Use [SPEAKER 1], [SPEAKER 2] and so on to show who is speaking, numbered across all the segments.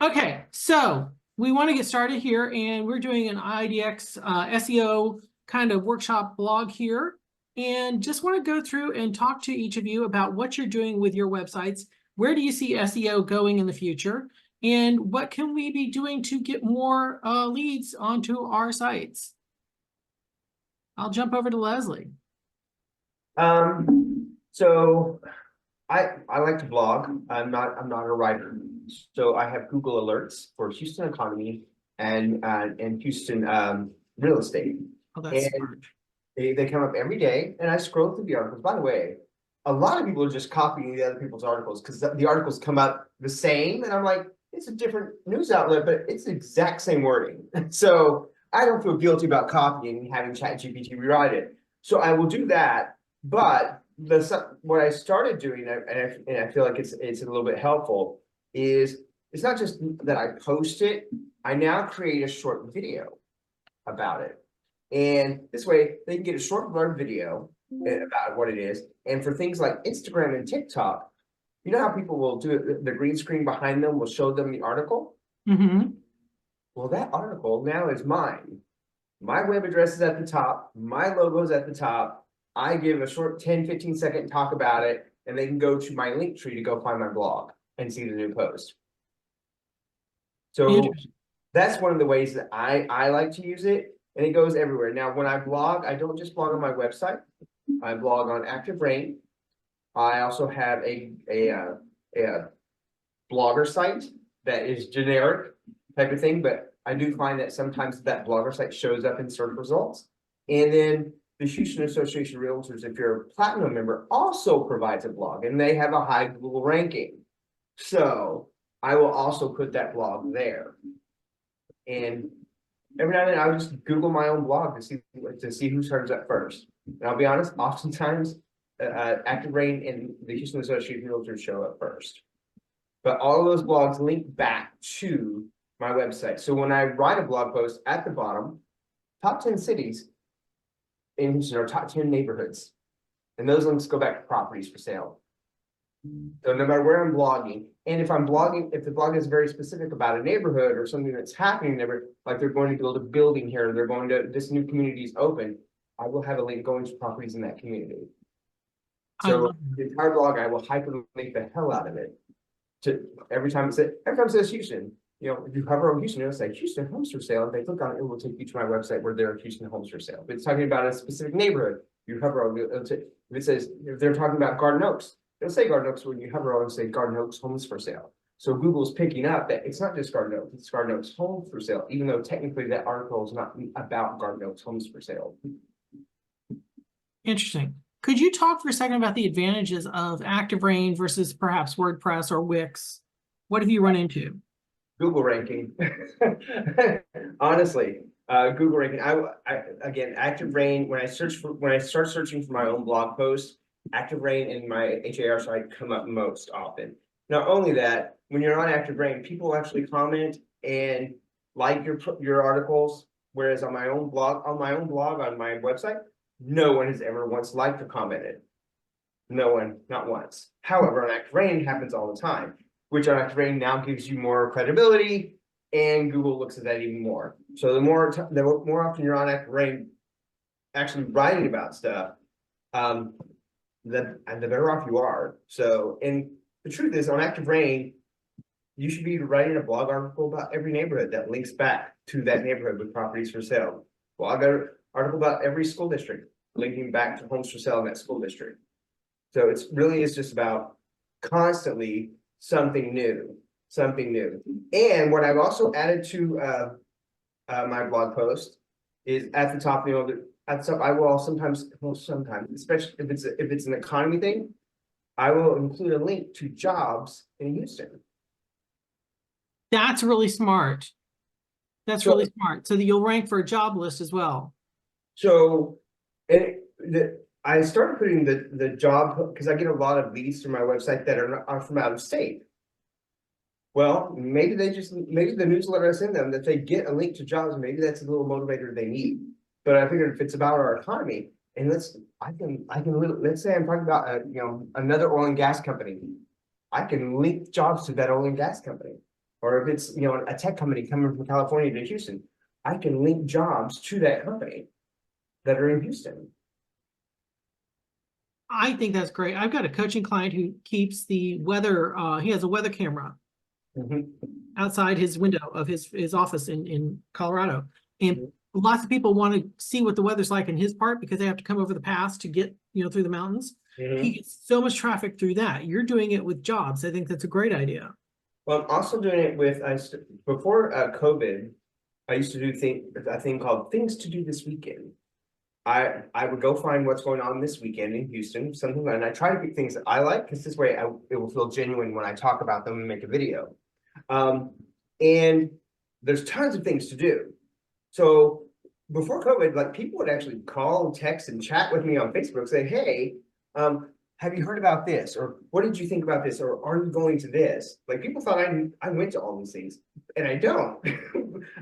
[SPEAKER 1] Okay, so we want to get started here, and we're doing an IDX SEO kind of workshop blog here, and just want to go through and talk to each of you about what you're doing with your websites. Where do you see SEO going in the future, and what can we be doing to get more leads onto our sites? I'll jump over to Leslie.
[SPEAKER 2] So I like to blog. I'm not a writer. So I have Google alerts for Houston economy and Houston real estate.
[SPEAKER 1] Oh, that's
[SPEAKER 2] And
[SPEAKER 1] smart.
[SPEAKER 2] they come up every day, and I scroll through the articles. By the way, a lot of people are just copying the other people's articles because the articles come up the same, and I'm like, it's a different news outlet, but it's the exact same wording. So I don't feel guilty about copying and having ChatGPT rewrite it. So I will do that, but what I started doing, and I feel like it's a little bit helpful, is it's not just that I post it. I now create a short video about it. And this way they can get a short blurb video about what it is. And for things like Instagram and TikTok, you know how people will do it, the green screen behind them will show them the article?
[SPEAKER 1] Mm-hmm.
[SPEAKER 2] Well, that article now is mine. My web address is at the top, my logo is at the top. I give a short 10-15 second talk about it, and they can go to my link tree to go find my blog and see the new post. So that's one of the ways that I like to use it, and it goes everywhere. Now, when I blog, I don't just blog on my website. I blog on Active Rain. I also have a blogger site that is generic type of thing, but I do find that sometimes that blogger site shows up in search results. And then the Houston Association of Realtors, if you're a platinum member, also provides a blog, and they have a high Google ranking. So I will also put that blog there. And every now and then I'll just Google my own blog to see who turns up first. And I'll be honest, oftentimes Active Rain and the Houston Association of Realtors show up first. But all of those blogs link back to my website. So when I write a blog post at the bottom, top 10 cities in Houston are top 10 neighborhoods. And those links go back to properties for sale. So no matter where I'm blogging, and if I'm blogging, if the blog is very specific about a neighborhood or something that's happening there, like they're going to build a building here, they're going to, this new community is open, I will have a link going to properties in that community. So the entire blog, I will hyperlink the hell out of it. To every time it says Houston, you know, if you hover on Houston, it'll say Houston homes for sale. If they click on it, it will take you to my website where there are Houston homes for sale. If it's talking about a specific neighborhood, you hover on it, if it says, if they're talking about Garden Oaks, it'll say Garden Oaks when you hover on and say Garden Oaks homes for sale. So Google's picking up that it's not just Garden Oaks, it's Garden Oaks homes for sale, even though technically that article is not about Garden Oaks homes for sale.
[SPEAKER 1] Interesting. Could you talk for a second about the advantages of Active Rain versus perhaps WordPress or Wix? What have you run into?
[SPEAKER 2] Google ranking. Honestly, Google ranking. Again, Active Rain. When I start searching for my own blog post, Active Rain and my HAR site come up most often. Not only that, when you're on Active Rain, people actually comment and like your articles. Whereas on my blog, on my website, no one has ever once liked or commented. No one, not once. However, on Active Rain, it happens all the time, which on Active Rain now gives you more credibility, and Google looks at that even more. So the more often you're on Active Rain actually writing about stuff, the better off you are. So, and the truth is, on Active Rain, you should be writing a blog article about every neighborhood that links back to that neighborhood with properties for sale. Blog article about every school district, linking back to homes for sale in that school district. So it's really is just about constantly something new. And what I've also added to my blog post is at the top, at the top, I will sometimes, especially if it's an economy thing, I will include a link to jobs in Houston.
[SPEAKER 1] That's really smart. That's really smart. So that you'll rank for a job list as well.
[SPEAKER 2] So I started putting the job, because I get a lot of leads through my website that are from out of state. Well, maybe the newsletter I send them, that they get a link to jobs, maybe that's a little motivator they need. But I figured if it's about our economy, and let's say I'm talking about another oil and gas company, I can link jobs to that oil and gas company. Or if it's, a tech company coming from California to Houston, I can link jobs to that company that are in Houston.
[SPEAKER 1] I think that's great. I've got a coaching client who keeps the weather, he has a weather camera outside his window of his office in Colorado. And lots of people want to see what the weather's like in his part because they have to come over the pass to get, through the mountains. He gets so much traffic through that. You're doing it with jobs. I think that's a great idea.
[SPEAKER 2] Well, I'm also doing it with, before COVID, I used to do a thing called Things to Do This Weekend. I would go find what's going on this weekend in Houston, something, and I try to pick things that I like, because this way it will feel genuine when I talk about them and make a video. And there's tons of things to do. So before COVID, like, people would actually call and text and chat with me on Facebook, say, hey, have you heard about this? Or what did you think about this? Or are you going to this? Like, people thought I went to all these things, and I don't.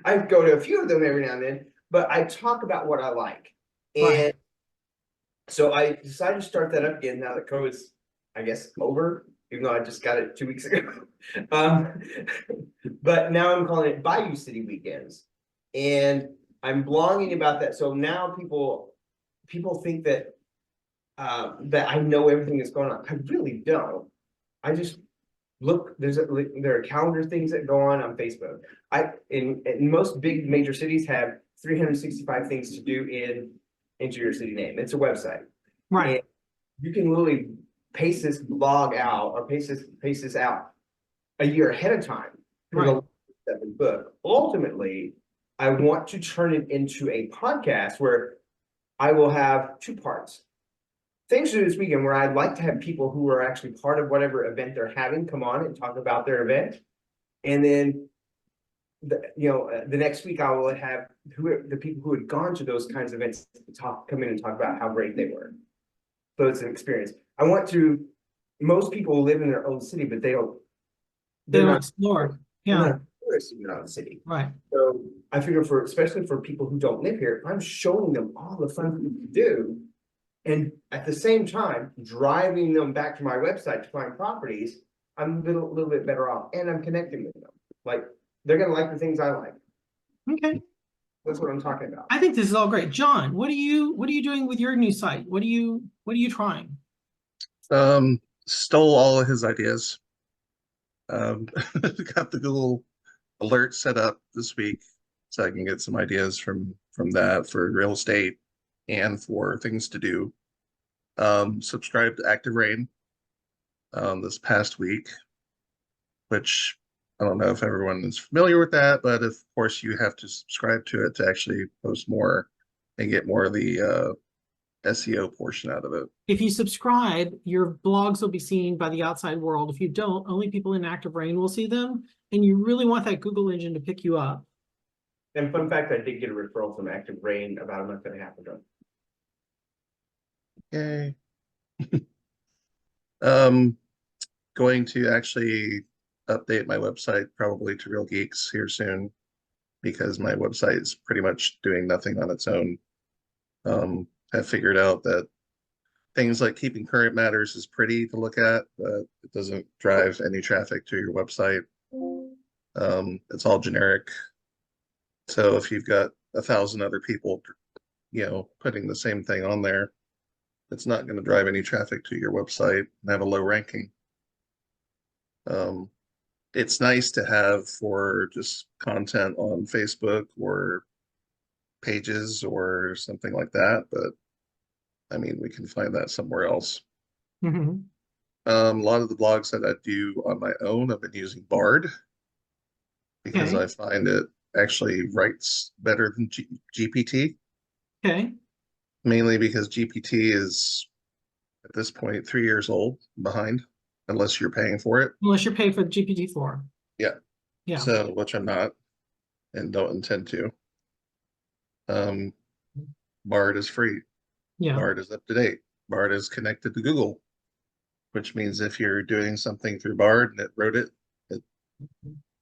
[SPEAKER 2] I go to a few of them every now and then, but I talk about what I like. And
[SPEAKER 1] Right.
[SPEAKER 2] so I decided to start that up again now that COVID's, I guess, over, even though I just got it 2 weeks ago. But now I'm calling it Bayou City Weekends. And I'm blogging about that. So now people think that that I know everything that's going on. I really don't. I just look, there are calendar things that go on Facebook. In most big major cities have 365 things to do into your city name. It's a website.
[SPEAKER 1] Right.
[SPEAKER 2] And you can literally paste this blog out or paste this out a year ahead of time for
[SPEAKER 1] Right.
[SPEAKER 2] the book. Ultimately, I want to turn it into a podcast where I will have 2 parts. Things to do this weekend, where I'd like to have people who are actually part of whatever event they're having come on and talk about their event. And then the next week I will have the people who had gone to those kinds of events come in and talk about how great they were. So it's an experience. Most people live in their own city, but
[SPEAKER 1] They
[SPEAKER 2] they're
[SPEAKER 1] don't
[SPEAKER 2] not
[SPEAKER 1] explore.
[SPEAKER 2] they're
[SPEAKER 1] Yeah.
[SPEAKER 2] not tourists in their own city.
[SPEAKER 1] Right.
[SPEAKER 2] So I figure, especially for people who don't live here, I'm showing them all the fun things to do, and at the same time driving them back to my website to find properties, I'm a little bit better off, and I'm connecting with them. Like, they're gonna like the things I like.
[SPEAKER 1] Okay.
[SPEAKER 2] That's what I'm talking about.
[SPEAKER 1] I think this is all great. John, what are you doing with your new site? What are you trying?
[SPEAKER 3] Stole all of his ideas. Got the Google alert set up this week so I can get some ideas from that for real estate and for things to do. Subscribed to Active Rain this past week, which I don't know if everyone is familiar with that, but of course you have to subscribe to it to actually post more and get more of the SEO portion out of it.
[SPEAKER 1] If you subscribe, your blogs will be seen by the outside world. If you don't, only people in Active Rain will see them. And you really want that Google engine to pick you up.
[SPEAKER 2] And fun fact, I did get a referral from Active Rain about a month and a half ago.
[SPEAKER 3] Yay. Going to actually update my website probably to Real Geeks here soon, because my website is pretty much doing nothing on its own. I've figured out that things like keeping current matters is pretty to look at, but it doesn't drive any traffic to your website. It's all generic. So if you've got 1,000 other people, putting the same thing on there, it's not going to drive any traffic to your website and have a low ranking. It's nice to have for just content on Facebook or pages or something like that, but I mean, we can find that somewhere else.
[SPEAKER 1] Mhm.
[SPEAKER 3] A lot of the blogs that I do on my own, I've been using Bard because
[SPEAKER 1] Okay.
[SPEAKER 3] I find it actually writes better than GPT,
[SPEAKER 1] Okay.
[SPEAKER 3] mainly because GPT is at this point 3 years old behind, unless you're paying for it.
[SPEAKER 1] Unless you're paid for the GPT-4.
[SPEAKER 3] Yeah.
[SPEAKER 1] Yeah.
[SPEAKER 3] So, which I'm not and don't intend to. Bard is free.
[SPEAKER 1] Yeah.
[SPEAKER 3] Bard is up to date. Bard is connected to Google, which means if you're doing something through Bard and it wrote it, it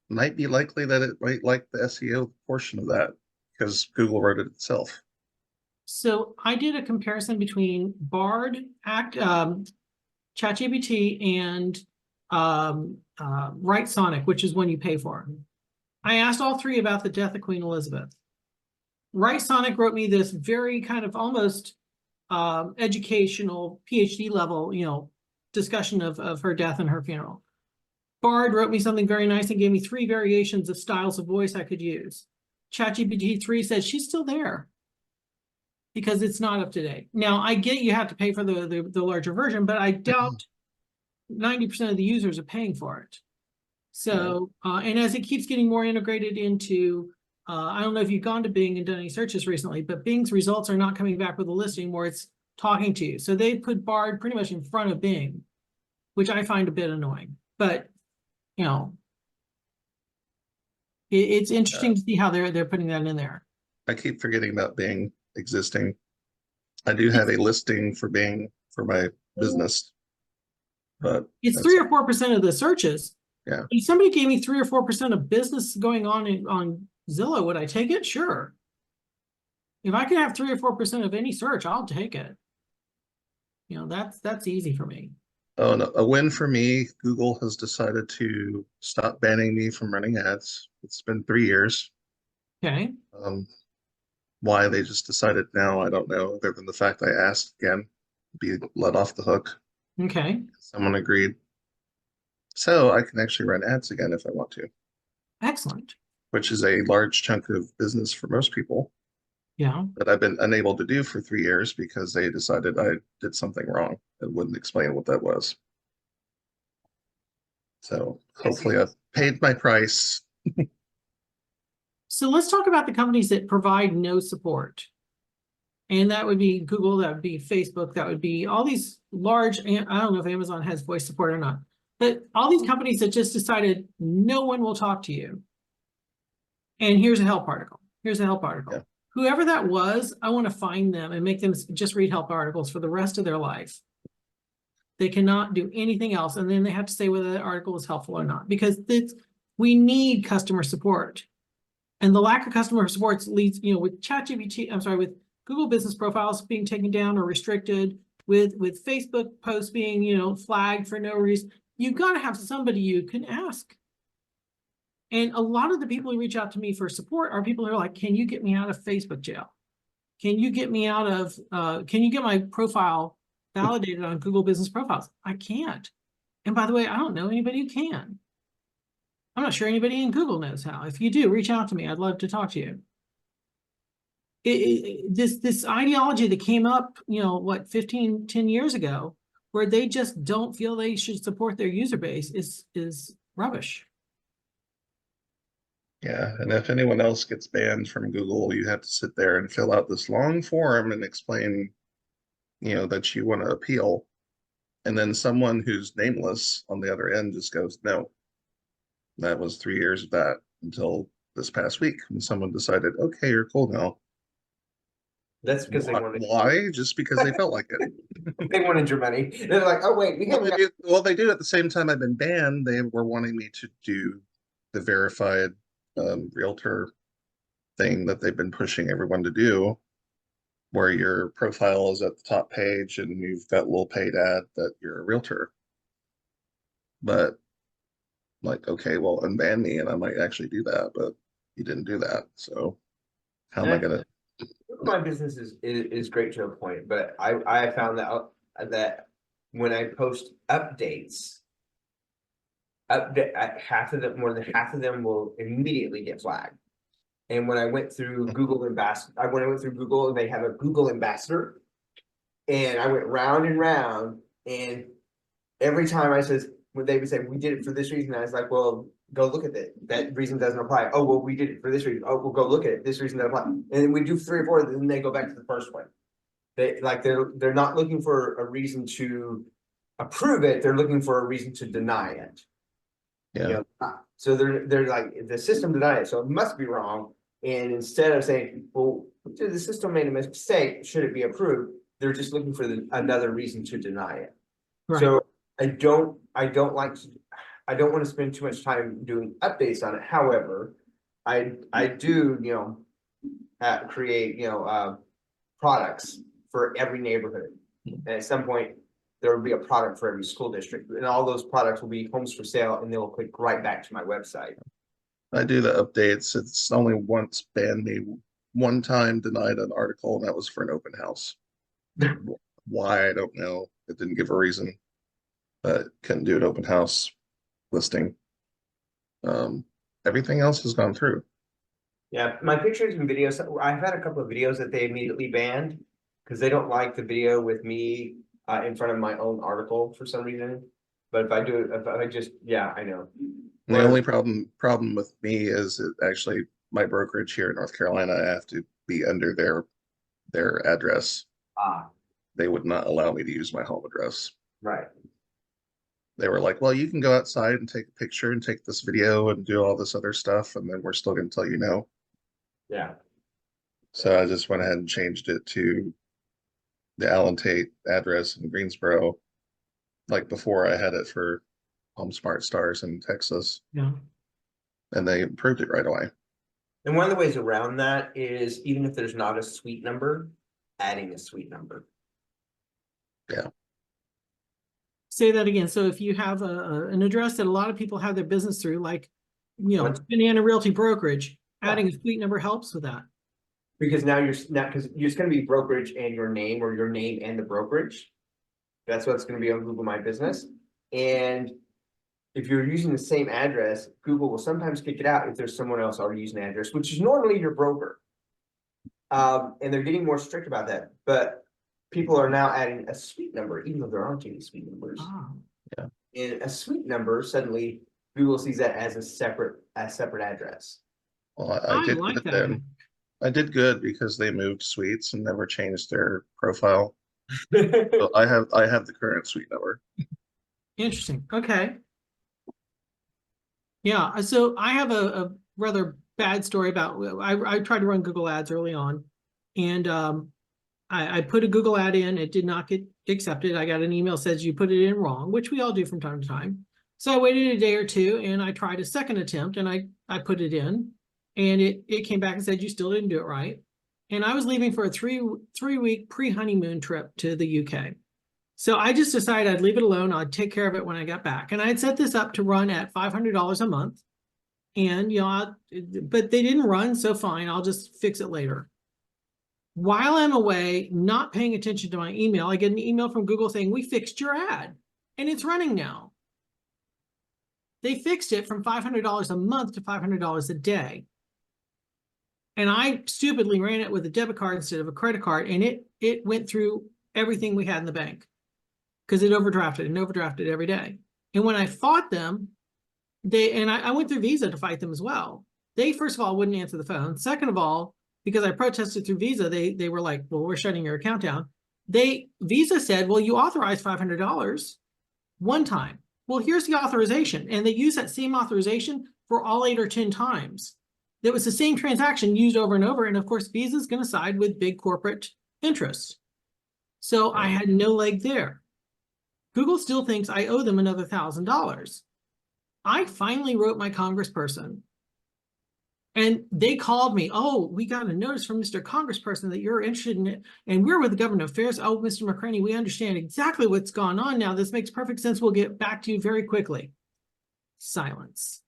[SPEAKER 3] might be likely that it might like the SEO portion of that because Google wrote it itself.
[SPEAKER 1] So I did a comparison between Bard, ChatGPT, and Right Sonic, which is one you pay for. I asked all three about the death of Queen Elizabeth. Right Sonic wrote me this very kind of almost educational PhD level, discussion of her death and her funeral. Bard wrote me something very nice and gave me 3 variations of styles of voice I could use. ChatGPT 3 says she's still there because it's not up to date. Now, I get you have to pay for the larger version, but I doubt 90% of the users are paying for it. So, and as it keeps getting more integrated into, I don't know if you've gone to Bing and done any searches recently, but Bing's results are not coming back with a listing where it's talking to you. So they put Bard pretty much in front of Bing, which I find a bit annoying. But, it's interesting to see how they're putting that in there.
[SPEAKER 3] I keep forgetting about Bing existing. I do have a listing for Bing for my business, but
[SPEAKER 1] it's 3 or 4% of the searches.
[SPEAKER 3] Yeah.
[SPEAKER 1] If somebody gave me 3 or 4% of business going on Zillow, would I take it? Sure. If I can have 3 or 4% of any search, I'll take it. That's easy for me.
[SPEAKER 3] Oh, no, a win for me. Google has decided to stop banning me from running ads. It's been 3 years.
[SPEAKER 1] Okay.
[SPEAKER 3] Why they just decided now, I don't know, other than the fact I asked again, be let off the hook.
[SPEAKER 1] Okay.
[SPEAKER 3] Someone agreed. So I can actually run ads again if I want to.
[SPEAKER 1] Excellent.
[SPEAKER 3] Which is a large chunk of business for most people.
[SPEAKER 1] Yeah.
[SPEAKER 3] That I've been unable to do for 3 years because they decided I did something wrong and wouldn't explain what that was. So hopefully I've paid my price.
[SPEAKER 1] So let's talk about the companies that provide no support. And that would be Google, that would be Facebook, that would be all these large, I don't know if Amazon has voice support or not, but all these companies that just decided no one will talk to you. And here's a help article. Here's a help article. Yeah. Whoever that was, I want to find them and make them just read help articles for the rest of their life. They cannot do anything else. And then they have to say whether that article is helpful or not, because we need customer support. And the lack of customer support leads, with ChatGPT, with Google business profiles being taken down or restricted, with Facebook posts being, flagged for no reason, you've got to have somebody you can ask. And a lot of the people who reach out to me for support are people who are like, can you get me out of Facebook jail? Can you get me out of, can you get my profile validated on Google business profiles? I can't. And by the way, I don't know anybody who can. I'm not sure anybody in Google knows how. If you do, reach out to me. I'd love to talk to you. This ideology that came up, 10 years ago, where they just don't feel they should support their user base is rubbish.
[SPEAKER 3] Yeah, and if anyone else gets banned from Google, you have to sit there and fill out this long form and explain, that you want to appeal. And then someone who's nameless on the other end just goes, no. That was 3 years of that until this past week when someone decided, okay, you're cool now.
[SPEAKER 2] That's because they wanted.
[SPEAKER 3] Why? Just because they felt like it.
[SPEAKER 2] They wanted your money. They're like, oh wait, we haven't.
[SPEAKER 3] They do at the same time I've been banned. They were wanting me to do the verified realtor thing that they've been pushing everyone to do, where your profile is at the top page and you've got a little paid ad that you're a realtor. But like, okay, well, unban me and I might actually do that, but you didn't do that. So how am I gonna?
[SPEAKER 2] My business is great to a point, but I have found that when I post updates, more than half of them will immediately get flagged. And when I went through Google Google, and they have a Google ambassador, and I went round and round, and every time they would say, we did it for this reason. I was like, well, go look at it. That reason doesn't apply. Oh, well, we did it for this reason. Oh, we'll go look at it. This reason doesn't apply. And then we do 3 or 4, and then they go back to the first one. They're not looking for a reason to approve it. They're looking for a reason to deny it.
[SPEAKER 3] Yeah.
[SPEAKER 2] So they're like, the system denied it, so it must be wrong. And instead of saying, well, the system made a mistake, should it be approved? They're just looking for another reason to deny it. Right. So I don't want to spend too much time doing updates on it. However, I do, create, products for every neighborhood. And at some point, there will be a product for every school district, and all those products will be homes for sale, and they'll click right back to my website.
[SPEAKER 3] I do the updates. It's only once banned me one time, denied an article, and that was for an open house. Why, I don't know. It didn't give a reason, but couldn't do an open house listing. Everything else has gone through.
[SPEAKER 2] Yeah, my pictures and videos, I've had a couple of videos that they immediately banned because they don't like the video with me in front of my own article for some reason. But if I just, yeah, I know.
[SPEAKER 3] The only problem with me is it actually my brokerage here in North Carolina, I have to be under their address. They would not allow me to use my home address.
[SPEAKER 2] Right.
[SPEAKER 3] They were like, well, you can go outside and take a picture and take this video and do all this other stuff, and then we're still going to tell you no.
[SPEAKER 2] Yeah.
[SPEAKER 3] So I just went ahead and changed it to the Allen Tate address in Greensboro. Like before, I had it for Home Smart Stars in Texas.
[SPEAKER 1] Yeah.
[SPEAKER 3] And they approved it right away.
[SPEAKER 2] And one of the ways around that is even if there's not a suite number, adding a suite number.
[SPEAKER 3] Yeah.
[SPEAKER 1] Say that again. So if you have an address that a lot of people have their business through, like, Banana Realty Brokerage, adding a suite number helps with that.
[SPEAKER 2] Because now because it's going to be brokerage and your name, or your name and the brokerage. That's what's going to be on Google My Business. And if you're using the same address, Google will sometimes kick it out if there's someone else already using the address, which is normally your broker. And they're getting more strict about that. But people are now adding a suite number, even though there aren't any suite numbers.
[SPEAKER 3] Yeah.
[SPEAKER 2] And a suite number, suddenly Google sees that as a separate address.
[SPEAKER 3] Well, I did
[SPEAKER 1] like
[SPEAKER 3] good
[SPEAKER 1] that.
[SPEAKER 3] then. I did good because they moved suites and never changed their profile. So I have the current suite number.
[SPEAKER 1] Interesting. Okay. Yeah. So I have a rather bad story about, I tried to run Google ads early on, and I put a Google ad in. It did not get accepted. I got an email says you put it in wrong, which we all do from time to time. So I waited a day or two and I tried a second attempt, and I put it in, and it came back and said you still didn't do it right. And I was leaving for a three-week pre-honeymoon trip to the UK. So I just decided I'd leave it alone. I'd take care of it when I got back. And I had set this up to run at $500 a month. And, but they didn't run, so fine, I'll just fix it later. While I'm away, not paying attention to my email, I get an email from Google saying, we fixed your ad and it's running now. They fixed it from $500 a month to $500 a day. And I stupidly ran it with a debit card instead of a credit card, and it went through everything we had in the bank because it overdrafted and overdrafted every day. And when I fought them, I went through Visa to fight them as well. They, first of all, wouldn't answer the phone. Second of all, because I protested through Visa, they were like, well, we're shutting your account down. Visa said, well, you authorized $500 one time. Well, here's the authorization. And they use that same authorization for all 8 or 10 times. It was the same transaction used over and over. And of course, Visa is going to side with big corporate interests. So I had no leg there. Google still thinks I owe them another $1,000. I finally wrote my congressperson, and they called me. Oh, we got a notice from Mr. Congressperson that you're interested in it, and we're with the Government Affairs. Oh, Mr. McCraney, we understand exactly what's gone on now. This makes perfect sense. We'll get back to you very quickly. Silence.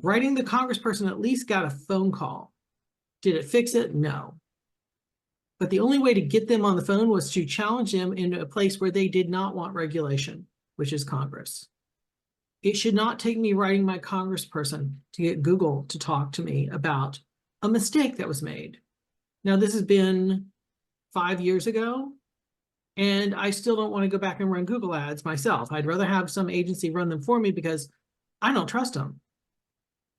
[SPEAKER 1] Writing the congressperson at least got a phone call. Did it fix it? No. But the only way to get them on the phone was to challenge them into a place where they did not want regulation, which is Congress. It should not take me writing my congressperson to get Google to talk to me about a mistake that was made. Now, this has been 5 years ago, and I still don't want to go back and run Google ads myself. I'd rather have some agency run them for me because I don't trust them.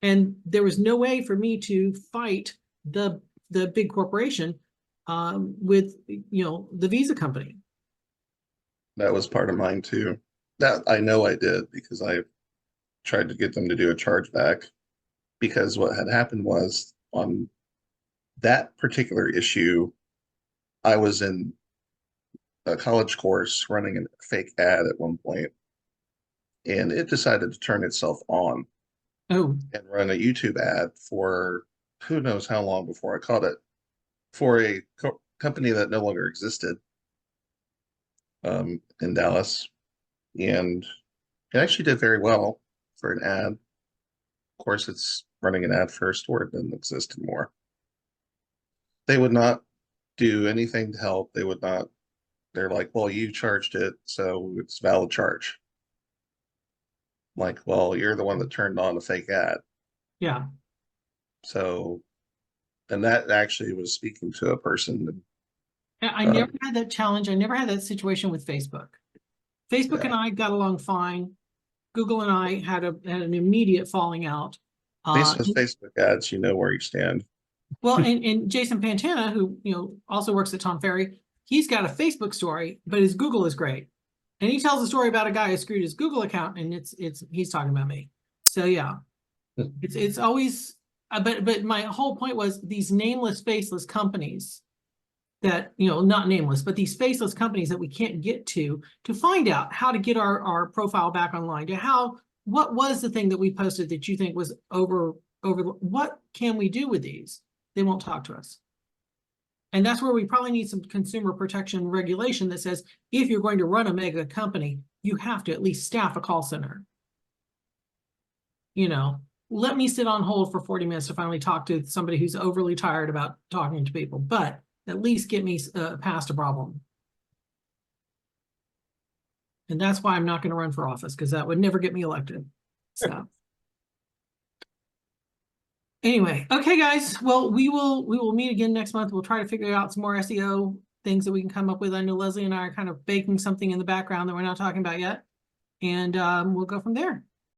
[SPEAKER 1] And there was no way for me to fight the big corporation with the Visa company.
[SPEAKER 3] That was part of mine too. That I know I did because I tried to get them to do a chargeback, because what had happened was on that particular issue, I was in a college course running a fake ad at one point, and it decided to turn itself on and run a YouTube ad for who knows how long before I caught it, for a company that no longer existed. in Dallas, and it actually did very well for an ad. Of course, it's running an ad first where it didn't exist anymore. They would not do anything to help. They would not. They're like, well, you charged it, so it's valid charge. Like, well, you're the one that turned on the fake ad.
[SPEAKER 1] Yeah.
[SPEAKER 3] So, and that actually was speaking to a person.
[SPEAKER 1] I never had that challenge. I never had that situation with Facebook. Facebook and
[SPEAKER 3] Yeah.
[SPEAKER 1] I got along fine. Google and I had an immediate falling out.
[SPEAKER 3] Facebook ads, you know where you stand.
[SPEAKER 1] Well, and Jason Pantana, who also works at Tom Ferry, he's got a Facebook story, but his Google is great. And he tells a story about a guy who screwed his Google account, and he's talking about me. So yeah, it's always. But my whole point was these nameless, faceless companies that, not nameless, but these faceless companies that we can't get to find out how to get our profile back online, what was the thing that we posted that you think was over, what can we do with these? They won't talk to us. And that's where we probably need some consumer protection regulation that says, if you're going to run a mega company, you have to at least staff a call center. Let me sit on hold for 40 minutes to finally talk to somebody who's overly tired about talking to people, but at least get me past a problem. And that's why I'm not going to run for office, because that would never get me elected. So anyway, okay, guys. Well, we will meet again next month. We'll try to figure out some more SEO things that we can come up with. I know Leslie and I are kind of baking something in the background that we're not talking about yet. And we'll go from there.